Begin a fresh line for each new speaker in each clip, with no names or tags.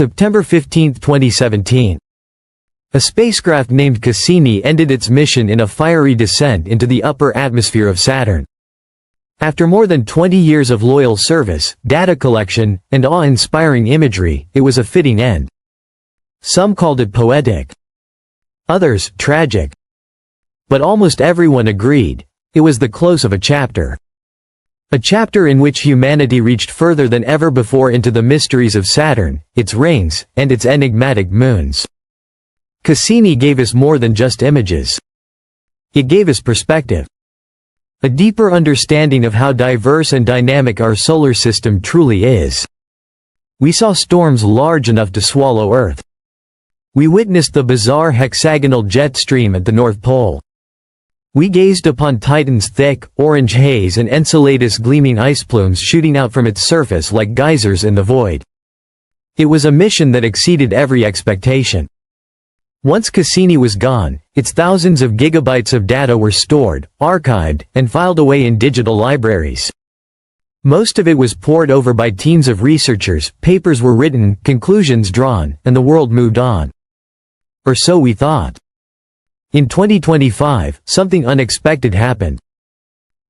September 15, 2017. A spacecraft named Cassini ended its mission in a fiery descent into the upper atmosphere of Saturn. After more than 20 years of loyal service, data collection, and awe-inspiring imagery, it was a fitting end. Some called it poetic. Others, tragic. But almost everyone agreed, it was the close of a chapter. A chapter in which humanity reached further than ever before into the mysteries of Saturn, its rings, and its enigmatic moons. Cassini gave us more than just images. It gave us perspective. A deeper understanding of how diverse and dynamic our solar system truly is. We saw storms large enough to swallow Earth. We witnessed the bizarre hexagonal jet stream at the North Pole. We gazed upon Titan's thick, orange haze and Enceladus' gleaming ice plumes shooting out from its surface like geysers in the void. It was a mission that exceeded every expectation. Once Cassini was gone, its thousands of gigabytes of data were stored, archived, and filed away in digital libraries. Most of it was pored over by teams of researchers, papers were written, conclusions drawn, and the world moved on. Or so we thought. In 2025, something unexpected happened.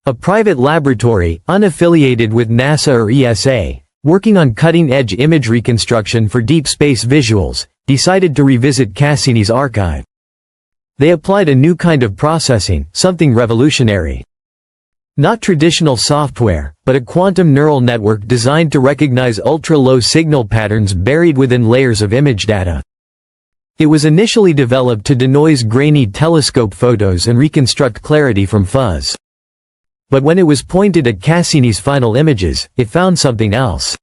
A private laboratory, unaffiliated with NASA or ESA, working on cutting-edge image reconstruction for deep space visuals, decided to revisit Cassini's archive. They applied a new kind of processing, something revolutionary. Not traditional software, but a quantum neural network designed to recognize ultra-low signal patterns buried within layers of image data. It was initially developed to denoise grainy telescope photos and reconstruct clarity from fuzz. But when it was pointed at Cassini's final images, it found something else.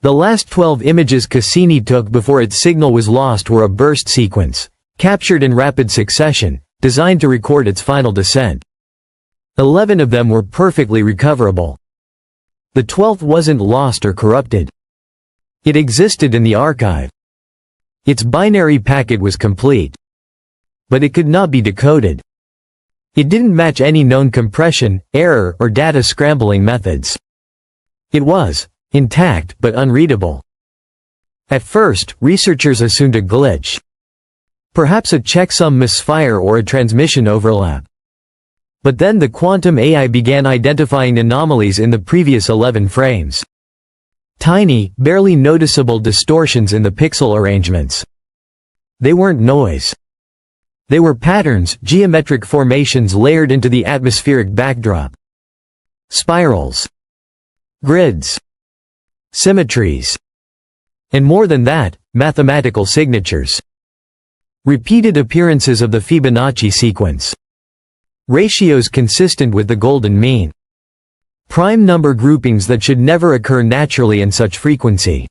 The last 12 images Cassini took before its signal was lost were a burst sequence, captured in rapid succession, designed to record its final descent. 11 of them were perfectly recoverable. The 12th wasn't lost or corrupted. It existed in the archive. Its binary packet was complete. But it could not be decoded. It didn't match any known compression, error, or data scrambling methods. It was intact but unreadable. At first, researchers assumed a glitch. Perhaps a checksum misfire or a transmission overlap. But then the quantum AI began identifying anomalies in the previous 11 frames. Tiny, barely noticeable distortions in the pixel arrangements. They weren't noise. They were patterns, geometric formations layered into the atmospheric backdrop. Spirals. Grids. Symmetries. And more than that, mathematical signatures. Repeated appearances of the Fibonacci sequence. Ratios consistent with the golden mean. Prime number groupings that should never occur naturally in such frequency.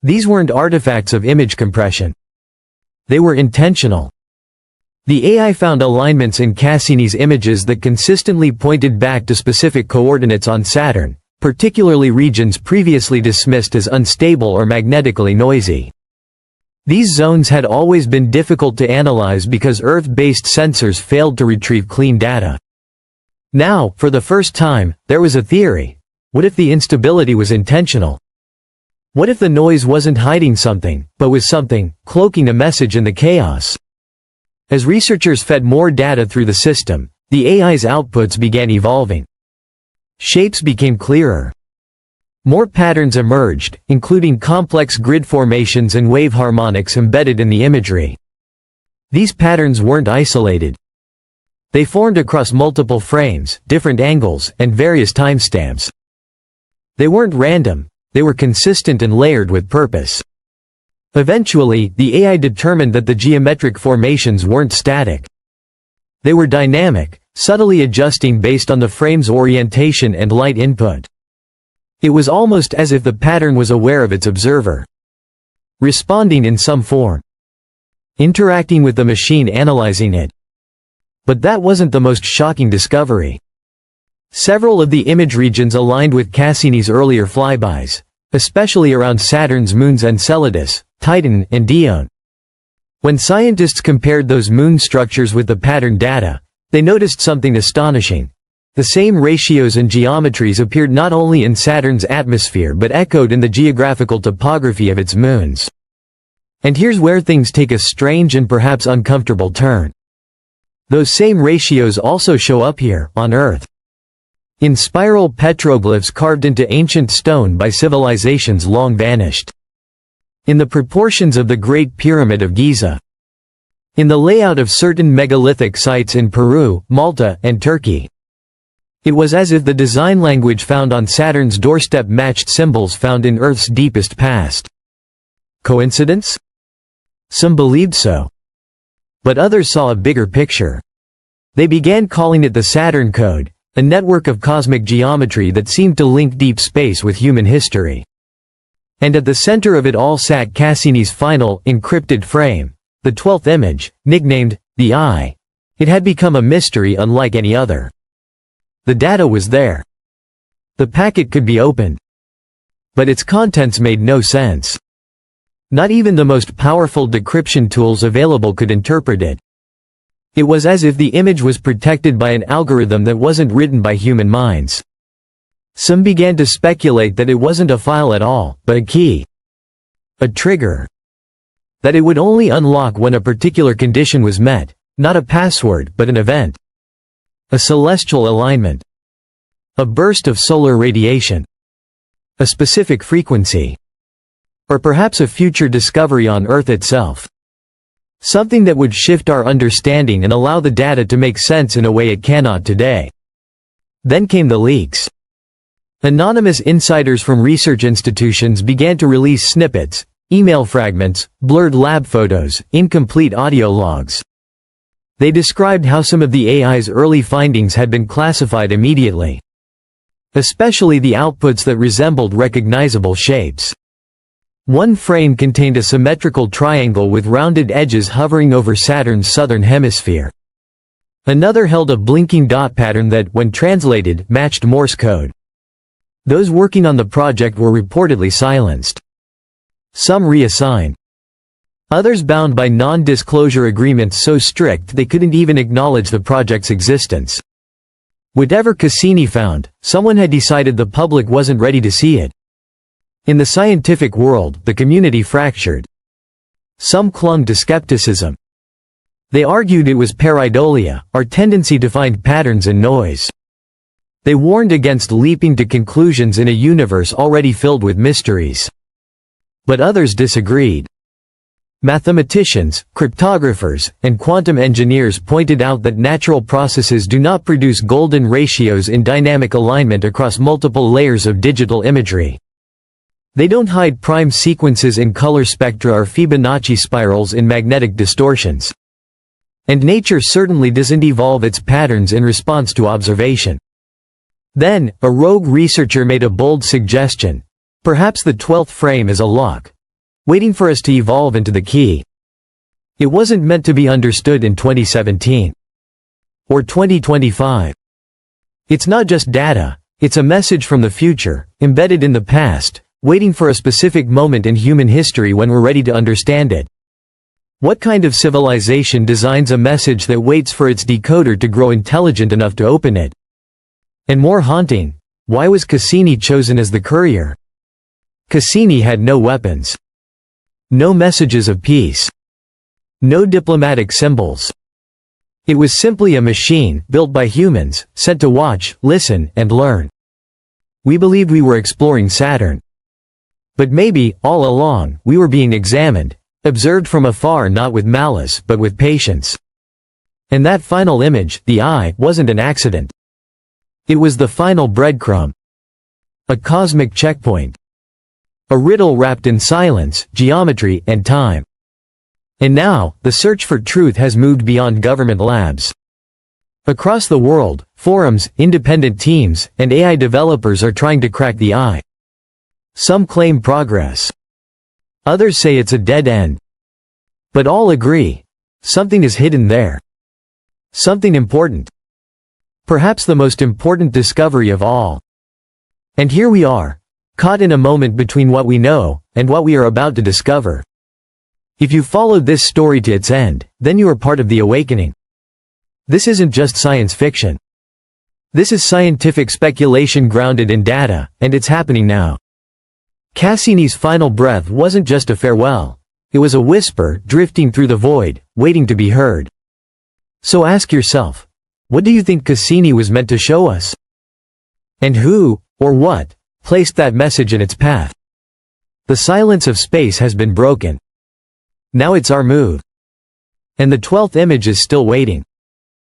These weren't artifacts of image compression. They were intentional. The AI found alignments in Cassini's images that consistently pointed back to specific coordinates on Saturn, particularly regions previously dismissed as unstable or magnetically noisy. These zones had always been difficult to analyze because Earth-based sensors failed to retrieve clean data. Now, for the first time, there was a theory. What if the instability was intentional? What if the noise wasn't hiding something, but was something, cloaking a message in the chaos? As researchers fed more data through the system, the AI's outputs began evolving. Shapes became clearer. More patterns emerged, including complex grid formations and wave harmonics embedded in the imagery. These patterns weren't isolated. They formed across multiple frames, different angles, and various timestamps. They weren't random, they were consistent and layered with purpose. Eventually, the AI determined that the geometric formations weren't static. They were dynamic, subtly adjusting based on the frame's orientation and light input. It was almost as if the pattern was aware of its observer. Responding in some form. Interacting with the machine analyzing it. But that wasn't the most shocking discovery. Several of the image regions aligned with Cassini's earlier flybys, especially around Saturn's moons Enceladus, Titan, and Dione. When scientists compared those moon structures with the pattern data, they noticed something astonishing. The same ratios and geometries appeared not only in Saturn's atmosphere but echoed in the geographical topography of its moons. And here's where things take a strange and perhaps uncomfortable turn. Those same ratios also show up here, on Earth. In spiral petroglyphs carved into ancient stone by civilizations long vanished. In the proportions of the Great Pyramid of Giza. In the layout of certain megalithic sites in Peru, Malta, and Turkey. It was as if the design language found on Saturn's doorstep matched symbols found in Earth's deepest past. Coincidence? Some believed so. But others saw a bigger picture. They began calling it the Saturn Code, a network of cosmic geometry that seemed to link deep space with human history. And at the center of it all sat Cassini's final, encrypted frame, the 12th image, nicknamed the Eye. It had become a mystery unlike any other. The data was there. The packet could be opened. But its contents made no sense. Not even the most powerful decryption tools available could interpret it. It was as if the image was protected by an algorithm that wasn't written by human minds. Some began to speculate that it wasn't a file at all, but a key. A trigger. That it would only unlock when a particular condition was met, not a password but an event. A celestial alignment. A burst of solar radiation. A specific frequency. Or perhaps a future discovery on Earth itself. Something that would shift our understanding and allow the data to make sense in a way it cannot today. Then came the leaks. Anonymous insiders from research institutions began to release snippets, email fragments, blurred lab photos, incomplete audio logs. They described how some of the AI's early findings had been classified immediately. Especially the outputs that resembled recognizable shapes. One frame contained a symmetrical triangle with rounded edges hovering over Saturn's southern hemisphere. Another held a blinking dot pattern that, when translated, matched Morse code. Those working on the project were reportedly silenced. Some reassigned. Others bound by non-disclosure agreements so strict they couldn't even acknowledge the project's existence. Whatever Cassini found, someone had decided the public wasn't ready to see it. In the scientific world, the community fractured. Some clung to skepticism. They argued it was pareidolia, our tendency to find patterns in noise. They warned against leaping to conclusions in a universe already filled with mysteries. But others disagreed. Mathematicians, cryptographers, and quantum engineers pointed out that natural processes do not produce golden ratios in dynamic alignment across multiple layers of digital imagery. They don't hide prime sequences in color spectra or Fibonacci spirals in magnetic distortions. And nature certainly doesn't evolve its patterns in response to observation. Then, a rogue researcher made a bold suggestion. Perhaps the 12th frame is a lock, waiting for us to evolve into the key. It wasn't meant to be understood in 2017. Or 2025. It's not just data, it's a message from the future, embedded in the past, waiting for a specific moment in human history when we're ready to understand it. What kind of civilization designs a message that waits for its decoder to grow intelligent enough to open it? And more haunting, why was Cassini chosen as the courier? Cassini had no weapons. No messages of peace. No diplomatic symbols. It was simply a machine, built by humans, sent to watch, listen, and learn. We believed we were exploring Saturn. But maybe, all along, we were being examined, observed from afar not with malice but with patience. And that final image, the eye, wasn't an accident. It was the final breadcrumb. A cosmic checkpoint. A riddle wrapped in silence, geometry, and time. And now, the search for truth has moved beyond government labs. Across the world, forums, independent teams, and AI developers are trying to crack the eye. Some claim progress. Others say it's a dead end. But all agree, something is hidden there. Something important. Perhaps the most important discovery of all. And here we are, caught in a moment between what we know, and what we are about to discover. If you followed this story to its end, then you are part of the awakening. This isn't just science fiction. This is scientific speculation grounded in data, and it's happening now. Cassini's final breath wasn't just a farewell. It was a whisper drifting through the void, waiting to be heard. So ask yourself, what do you think Cassini was meant to show us? And who, or what, placed that message in its path? The silence of space has been broken. Now it's our move. And the 12th image is still waiting.